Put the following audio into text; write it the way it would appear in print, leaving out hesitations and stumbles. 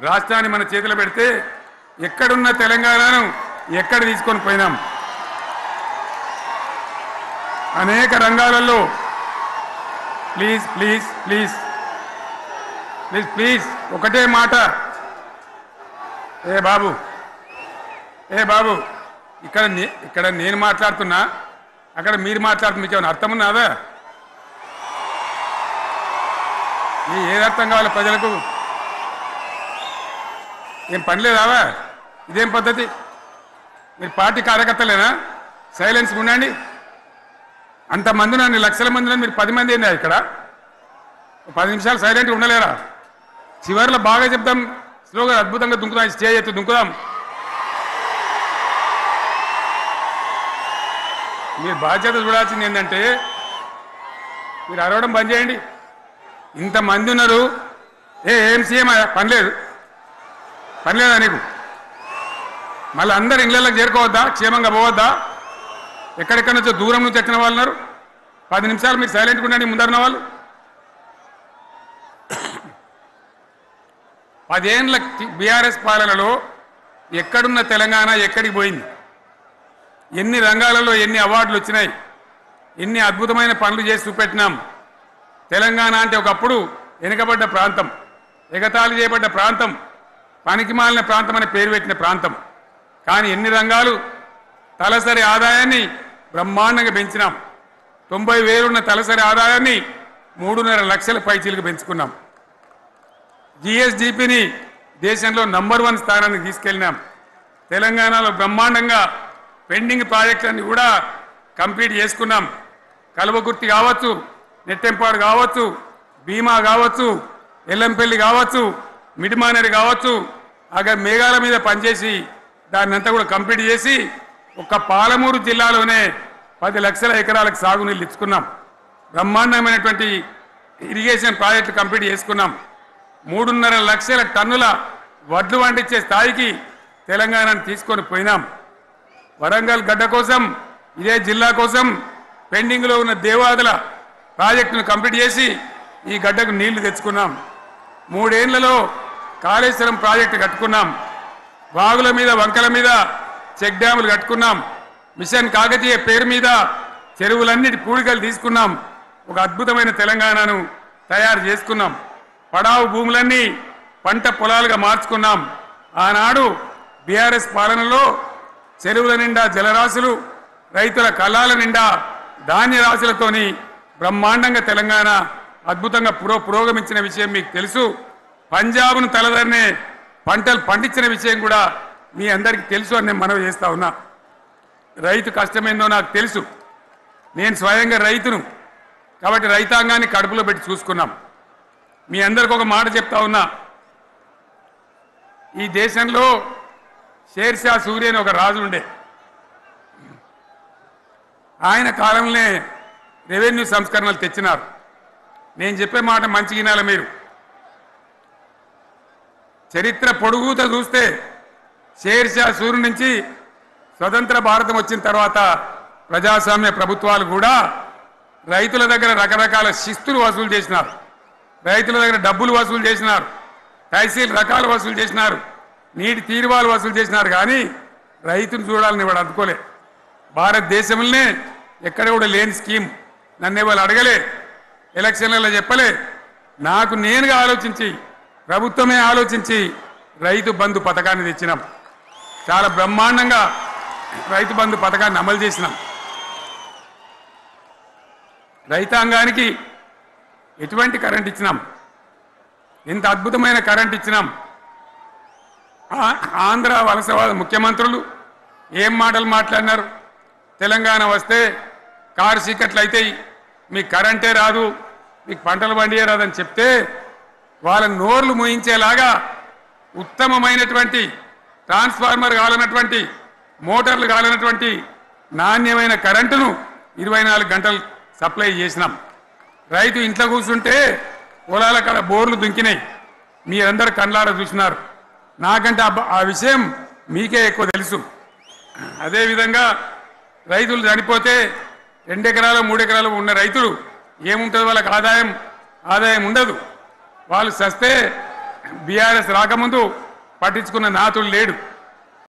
రాష్ట్రాన్ని మన చేతిలో పెడితే ఎక్కడున్న తెలంగాణను ఎక్కడ తీసుకొని పోయినాం. అనేక రంగాలలో please please please please please ఒకటే మాట. ఏ బాబు ఇక్కడ నేను మాట్లాడుతున్నా, అక్కడ మీరు మాట్లాడుతున్నా, మీకు ఏమైనా అర్థం ఉన్నదా? ఏది అర్థం కావాలి ప్రజలకు? ఏం పని లేదావా? ఇదేం పద్ధతి? మీరు పార్టీ కార్యకర్తలేనా? సైలెన్స్గా ఉండండి. అంతమంది నన్ను లక్షల మంది మీరు 10 మంది ఏందా ఇక్కడ? 10 నిమిషాలు సైలెంట్గా ఉండలేరా? చివరిలో బాగా చెప్తాం, స్లోగా అద్భుతంగా దుంకుదాం, స్టేజ్ ఎత్తు దుంకుదాం. మీరు బాధ్యత చూడాల్సింది ఏంటంటే మీరు అరవడం బంద్ చేయండి. ఇంతమంది ఉన్నారు, ఏం సీఎం పని లేదా నీకు? మళ్ళీ అందరు ఇళ్ళకి చేరుకోవద్దా? క్షేమంగా పోవద్దా? ఎక్కడెక్కడి నుంచో దూరం నుంచి ఎక్కిన వాళ్ళు ఉన్నారు. 10 నిమిషాలు మీరు సైలెంట్గా ఉండండి. ముందరిన వాళ్ళు 10 ఏళ్ళ బీఆర్ఎస్ పాలనలో ఎక్కడున్న తెలంగాణ ఎక్కడికి పోయింది? ఎన్ని రంగాలలో ఎన్ని అవార్డులు వచ్చినాయి? ఎన్ని అద్భుతమైన పనులు చేసి చూపెట్టినాం. తెలంగాణ అంటే ఒకప్పుడు వెనుకబడ్డ ప్రాంతం, ఎగతాళి చేయబడ్డ ప్రాంతం, పనికిమాలిన ప్రాంతం అనే పేరు పెట్టిన ప్రాంతం. కానీ ఎన్ని రంగాలు, తలసరి ఆదాయాన్ని బ్రహ్మాండంగా పెంచినాం. 90,000 ఉన్న తలసరి ఆదాయాన్ని 3.5 లక్షల పైచీలకు పెంచుకున్నాం. జిఎస్డిపిని దేశంలో నంబర్ 1 స్థానానికి తీసుకెళ్ళినాం. తెలంగాణలో బ్రహ్మాండంగా పెండింగ్ ప్రాజెక్టులన్నీ కూడా కంప్లీట్ చేసుకున్నాం. కల్వకుర్తి కావచ్చు, నెట్టెంపాడు కావచ్చు, భీమా కావచ్చు, ఎల్లంపల్లి కావచ్చు, మిడిమానేరు కావచ్చు, అక్కడ మేఘాల మీద పనిచేసి దాన్ని అంతా కూడా కంప్లీట్ చేసి ఒక్క పాలమూరు జిల్లాలోనే 10 లక్షల ఎకరాలకు సాగునీళ్ళు ఇచ్చుకున్నాం. బ్రహ్మాండమైనటువంటి ఇరిగేషన్ ప్రాజెక్టు కంప్లీట్ చేసుకున్నాం. 3.5 లక్షల టన్నుల వడ్లు పండించే స్థాయికి తెలంగాణను తీసుకొని పోయినాం. వరంగల్ గడ్డ కోసం, ఇదే జిల్లా కోసం పెండింగ్లో ఉన్న దేవాదుల ప్రాజెక్టును కంప్లీట్ చేసి ఈ గడ్డకు నీళ్లు తెచ్చుకున్నాం. 3 ఏళ్లలో కాళేశ్వరం ప్రాజెక్టు కట్టుకున్నాం. వాగుల మీద, వంకల మీద చెక్ డ్యాములు కట్టుకున్నాం. మిషన్ కాకతీయ పేరు మీద చెరువులన్నిటి పూడికలు తీసుకున్నాం. ఒక అద్భుతమైన తెలంగాణను తయారు చేసుకున్నాం. పడావు భూములన్నీ పంట పొలాలుగా మార్చుకున్నాం. ఆనాడు బీఆర్ఎస్ పాలనలో చెరువుల నిండా జలరాశులు, రైతుల కళ్ళాల నిండా ధాన్య రాశులతోని బ్రహ్మాండంగా తెలంగాణ అద్భుతంగా పురోగమించిన విషయం మీకు తెలుసు. పంజాబ్ను తలదన్నే పంటలు పండించిన విషయం కూడా మీ అందరికీ తెలుసు అని నేను మనవి చేస్తా ఉన్నా. రైతు కష్టమేందో నాకు తెలుసు. నేను స్వయంగా రైతును కాబట్టి రైతాంగాన్ని కడుపులో పెట్టి చూసుకున్నాం. మీ అందరికి ఒక మాట చెప్తా ఉన్నా. ఈ దేశంలో షేర్షా సూరి అని ఒక రాజు ఉండే. ఆయన కాలంలోనే రెవెన్యూ సంస్కరణలు తెచ్చినారు. నేను చెప్పే మాట మంచి వినాలి మీరు. చరిత్ర పొడుగుత చూస్తే షేర్షా సూరి నుంచి స్వతంత్ర భారతం వచ్చిన తర్వాత ప్రజాస్వామ్య ప్రభుత్వాలు కూడా రైతుల దగ్గర రకరకాల శిస్తులు వసూలు చేసినారు. రైతుల దగ్గర డబ్బులు వసూలు చేసినారు. తహసీల్ రకాలు వసూలు చేసినారు. నీటి తీరువాలు వసూలు చేసినారు. కానీ రైతును చూడాలని వాడు అందుకోలే. భారతదేశంలోనే ఎక్కడ కూడా లేని స్కీమ్. నన్ను వాళ్ళు అడగలే, ఎలక్షన్లలో చెప్పలే. నాకు నేనుగా ఆలోచించి, ప్రభుత్వమే ఆలోచించి రైతు బంధు పథకాన్ని తెచ్చినాం. చాలా బ్రహ్మాండంగా రైతు బంధు పథకాన్ని అమలు చేసినాం. రైతాంగానికి ఎటువంటి కరెంట్ ఇచ్చినాం, ఎంత అద్భుతమైన కరెంట్ ఇచ్చినాం. ఆంధ్ర వలసవాద ముఖ్యమంత్రులు ఏం మాటలు మాట్లాడినారు? తెలంగాణ వస్తే కారు చీకట్లు అవుతాయి, మీకు కరెంటే రాదు, మీకు పంటలు పండియే రాదని చెప్తే వాళ్ళ నోర్లు మూయించేలాగా ఉత్తమమైనటువంటి ట్రాన్స్ఫార్మర్ కావాలన్నటువంటి, మోటార్లు కావాలన్నటువంటి నాణ్యమైన కరెంటును 24 గంటలు సప్లై చేసినాం. రైతు ఇంట్లో కూర్చుంటే పొలాల కాడ బోర్లు దుంకినాయి. మీరందరూ కళ్ళారా చూసినారు. నాకంటే ఆ విషయం మీకే ఎక్కువ తెలుసు. అదేవిధంగా రైతులు చనిపోతే 2 ఎకరాలు 3 ఎకరాలు ఉన్న రైతులు ఏముంటుంది? వాళ్ళకి ఆదాయం ఉండదు. వాళ్ళు సస్తే బీఆర్ఎస్ రాకముందు పట్టించుకున్న నాతుడు లేడు.